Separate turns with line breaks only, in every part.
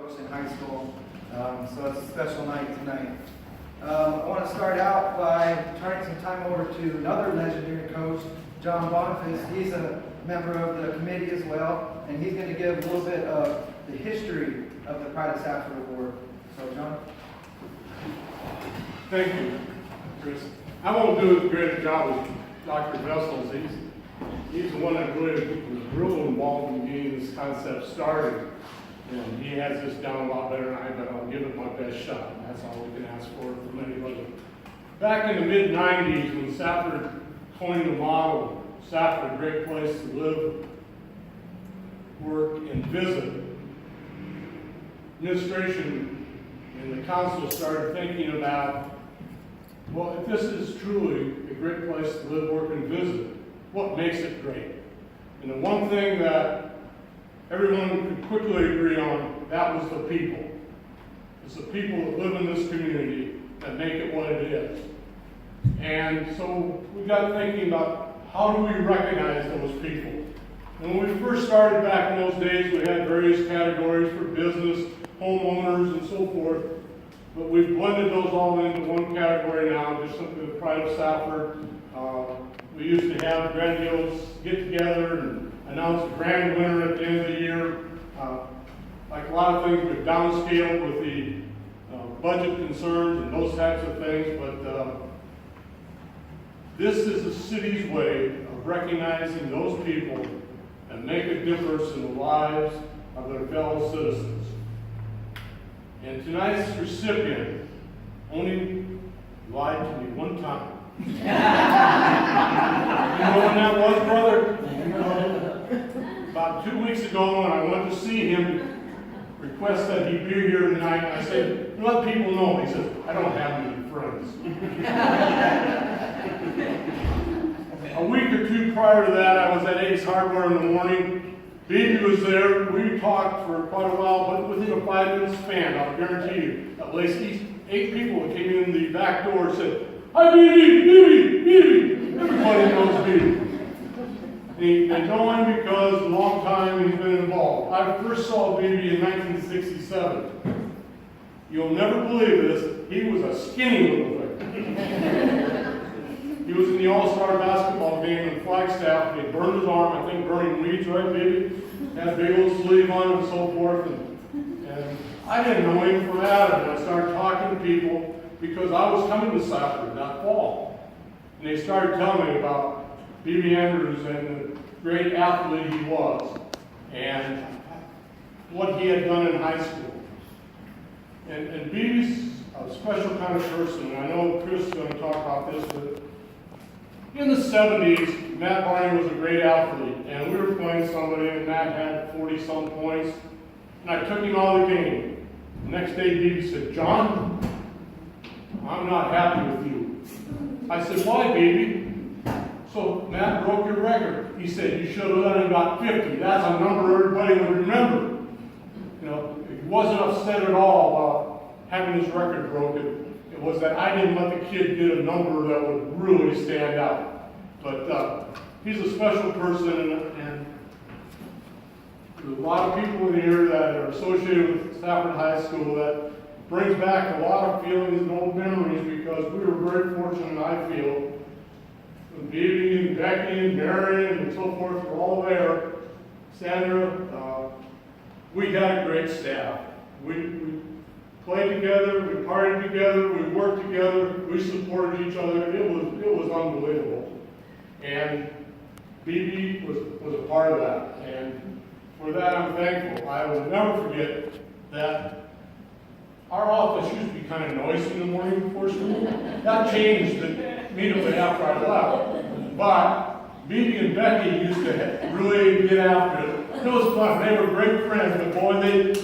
coach in high school. So it's a special night tonight. I want to start out by turning some time over to another legendary coach, John Boniface. He's a member of the committee as well, and he's going to give a little bit of the history of the Pride of Safford Award. So, John?
Thank you, Chris. I won't do as great a job as Dr. Vessels. He's the one that really was real involved in getting this concept started. And he has this down a lot better than I, but I'll give it my best shot. And that's all we can ask for from anybody. Back in the mid-90s, when Safford coined the model, Safford, a great place to live, work, and visit, administration and the council started thinking about, well, if this is truly a great place to live, work, and visit, what makes it great? And the one thing that everyone could quickly agree on, that was the people. It's the people that live in this community that make it what it is. And so we got thinking about how do we recognize those people? And when we first started back in those days, we had various categories for business, homeowners, and so forth. But we've blended those all into one category now, just simply the Pride of Safford. We used to have grandiose get-together and announce a grand winner at the end of the year. Like a lot of things, we've downscaled with the budget concerns and those types of things, but this is the city's way of recognizing those people that make a difference in the lives of their fellow citizens. And tonight's recipient only lied to me one time. You know when that was, brother? About 2 weeks ago when I went to see him, request that he be here tonight, I said, let people know. He says, I don't have any friends. A week or two prior to that, I was at Ace Hardware in the morning. Baby was there. We talked for quite a while, but within a 5-minute span, I'll guarantee you, at least 8 people that came in the back door said, hi, Baby. Everybody knows Baby. They know him because a long time he's been involved. I first saw Baby in 1967. You'll never believe this, he was a skinny little thing. He was in the All-Star basketball game in Flagstaff. They burned his arm, I think burning weeds, right, Baby? Had a big old sleeve on him and so forth. And I didn't know him for that, and I started talking to people because I was coming to Safford that fall. And they started telling me about B.B. Andrews and the great athlete he was, and what he had done in high school. And B.B.'s a special kind of person, and I know Chris is going to talk about this, but in the 70s, Matt Barney was a great athlete, and we were playing somebody, and Matt had 40-some points, and I took him out of the game. The next day, B.B. said, John, I'm not happy with you. I said, why, baby? So Matt broke your record. He said, you should have let him got 50. That's a number everybody would remember. You know, he wasn't upset at all about having his record broken. It was that I didn't let the kid get a number that would really stand out. But he's a special person, and there's a lot of people in here that are associated with Safford High School that brings back a lot of feelings and old memories, because we were very fortunate, I feel, when Baby and Becky and Marion and so forth were all there. Sandra, we had a great staff. We played together, we partied together, we worked together, we supported each other. It was unbelievable. And BB was a part of that. And for that, I'm thankful. I will never forget that our office used to be kind of noisy in the morning before school. That changed immediately after I left. But BB and Becky used to really get after it. It was fun. They were great friends, but boy, they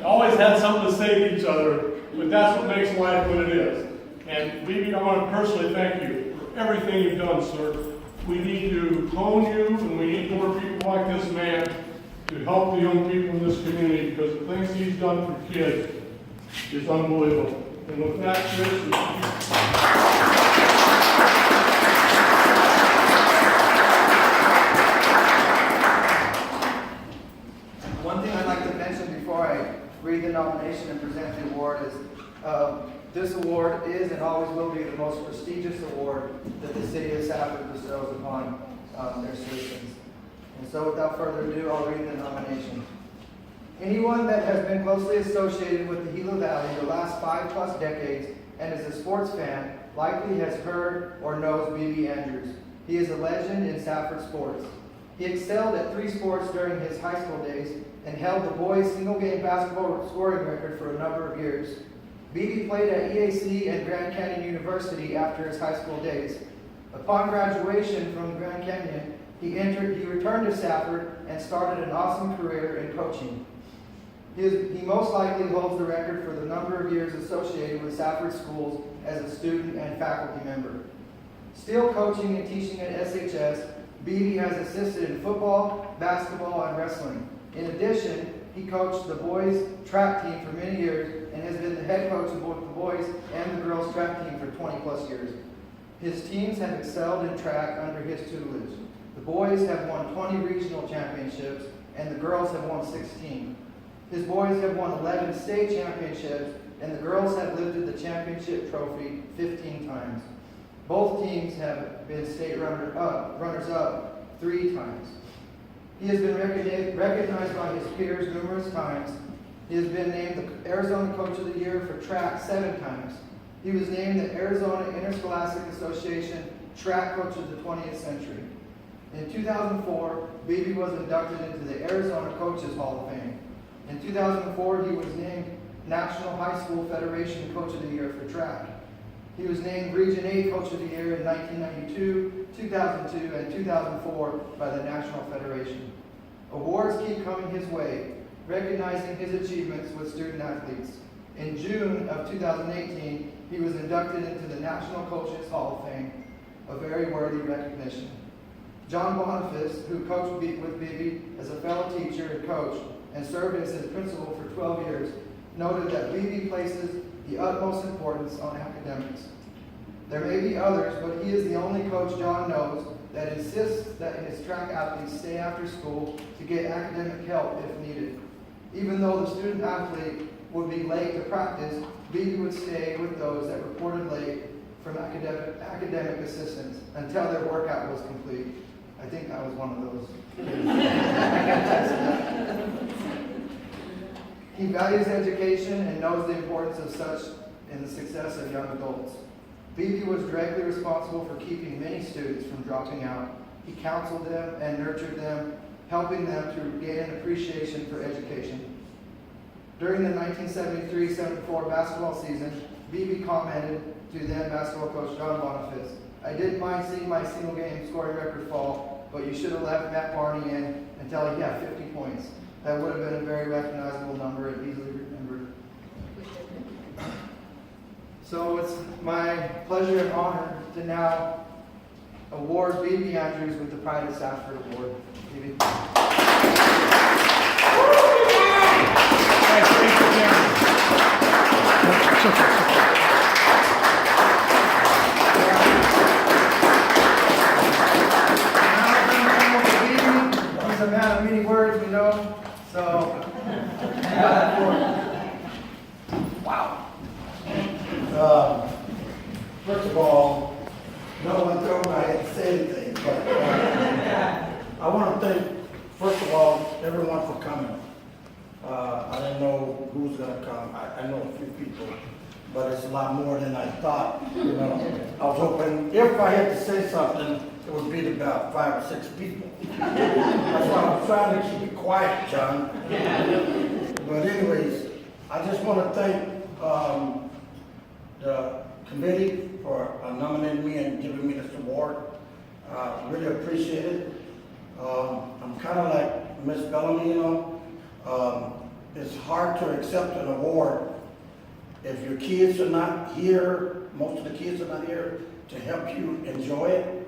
always had something to say to each other. But that's what makes life what it is. And BB, I want to personally thank you for everything you've done, sir. We need to clone you, and we need more people like this man to help the young people in this community, because the things he's done for kids is unbelievable. And with that, Chris,
one thing I'd like to mention read the nomination and present the award. This award is and always will be the most prestigious award that the city of Safford bestows upon their citizens. And so without further ado, I'll read the nomination. Anyone that has been closely associated with the Gila Valley the last 5+ decades and is a sports fan likely has heard or knows B.B. Andrews. He is a legend in Safford sports. He excelled at 3 sports during his high school days and held the boys' single-game basketball scoring record for a number of years. B.B. played at EAC and Grand Canyon University after his high school days. Upon graduation from Grand Canyon, he returned to Safford and started an awesome career in coaching. He most likely holds the record for the number of years associated with Safford schools as a student and faculty member. Still coaching and teaching at SHS, B.B. has assisted in football, basketball, and wrestling. In addition, he coached the boys' track team for many years and has been the head coach of both the boys and the girls' track team for 20+ years. His teams have excelled in track under his tutelage. The boys have won 20 regional championships and the girls have won 16. His boys have won 11 state championships and the girls have lifted the championship trophy 15 times. Both teams have been state runners-up 3 times. He has been recognized by his peers numerous times. He has been named the Arizona Coach of the Year for track 7 times. He was named the Arizona Interscholastic Association Track Coach of the 20th Century. In 2004, B.B. was inducted into the Arizona Coaches Hall of Fame. In 2004, he was named National High School Federation Coach of the Year for track. He was named Region 8 Coach of the Year in 1992, 2002, and 2004 by the National Federation. Awards keep coming his way, recognizing his achievements with student athletes. In June of 2018, he was inducted into the National Coaches Hall of Fame, a very worthy recognition. John Boniface, who coached with B.B. as a fellow teacher and coach and served as his principal for 12 years, noted that B.B. places the utmost importance on academics. There may be others, but he is the only coach John knows that insists that his track athletes stay after school to get academic help if needed. Even though the student athlete would be late to practice, B.B. would stay with those that reported late from academic assistance until their workout was complete. I think I was one of those. He values education and knows the importance of such in the success of young adults. B.B. was directly responsible for keeping many students from dropping out. He counseled them and nurtured them, helping them to gain an appreciation for education. During the 1973-74 basketball season, B.B. commented to then basketball coach John Boniface, "I didn't mind seeing my single game scoring record fall, but you should have left Matt Barney in until he had 50 points. That would have been a very recognizable number and easily remembered." So it's my pleasure and honor to now award B.B. Andrews with the Pride of Safford Award. B.B. He's a man of many words, we know. So, wow.
First of all, no one told me I had to say anything, but I want to thank, first of all, everyone for coming. I didn't know who was going to come. I know a few people, but it's a lot more than I thought. You know, I was hoping if I had to say something, it would be to about 5 or 6 people. That's why I was trying to keep it quiet, John. But anyways, I just want to thank the committee for nominating me and giving me this award. Really appreciate it. I'm kind of like Miss Bellamy, you know. It's hard to accept an award if your kids are not here, most of the kids are not here to help you enjoy it,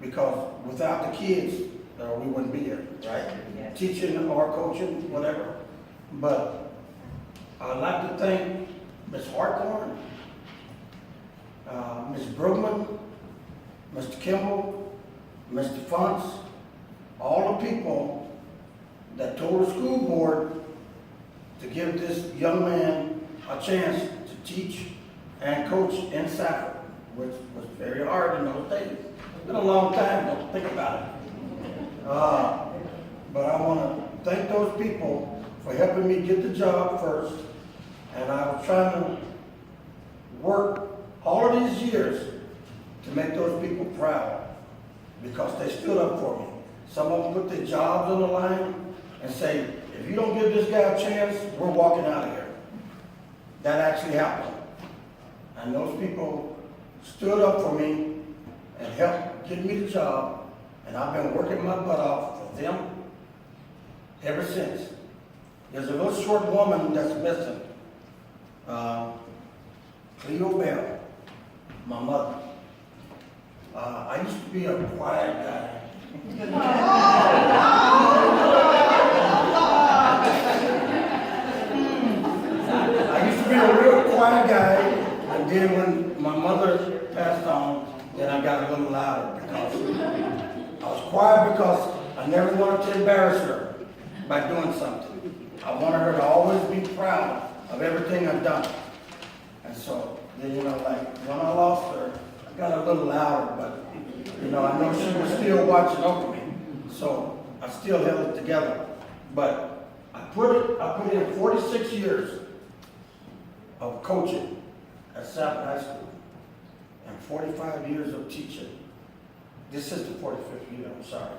because without the kids, we wouldn't be here, right? Yes. Teaching or coaching, whatever. But I'd like to thank Ms. Hartcorn, Ms. Brugman, Mr. Kimball, Mr. Funtz, all the people that told the school board to give this young man a chance to teach and coach in Safford, which was very hard in those days. It's been a long time, don't think about it. But I want to thank those people for helping me get the job first. And I was trying to work all of these years to make those people proud because they stood up for me. Some of them put their jobs on the line and say, if you don't give this guy a chance, we're walking out of here. That actually happened. And those people stood up for me and helped get me the job. And I've been working my butt off for them ever since. There's a little short woman that's missing. Cleo Bell, my mother. I used to be a quiet guy. I used to be a real quiet guy, and then when my mother passed on, then I got a little louder because I was quiet because I never wanted to embarrass her by doing something. I wanted her to always be proud of everything I've done. And so, then, like when I lost her, I got a little louder, but I know she was still watching over me. So I still held it together. But I put in 46 years of coaching at Safford High School and 45 years of teaching. This is the 45th year, I'm sorry.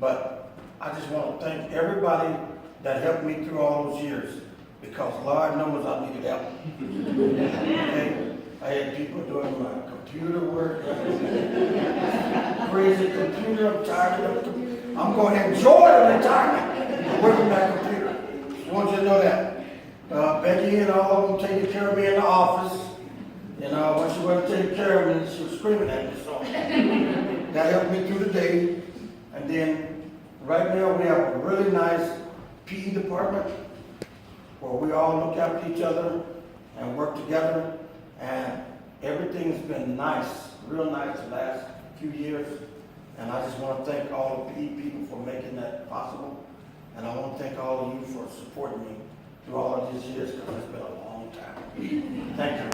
But I just want to thank everybody that helped me through all those years because Lord knows I needed help. Okay? I had people doing my computer work, crazy computer, I'm tired of it. I'm going to enjoy the retirement working that computer. Just want you to know that. Becky and all of them taking care of me in the office. When she wasn't taking care of me, she was screaming at me. So that helped me through the day. And then right now we have a really nice PE department where we all look after each other and work together. And everything's been nice, real nice the last few years. And I just want to thank all the PE people for making that possible. And I want to thank all of you for supporting me through all of these years because it's been a long time. Thank you.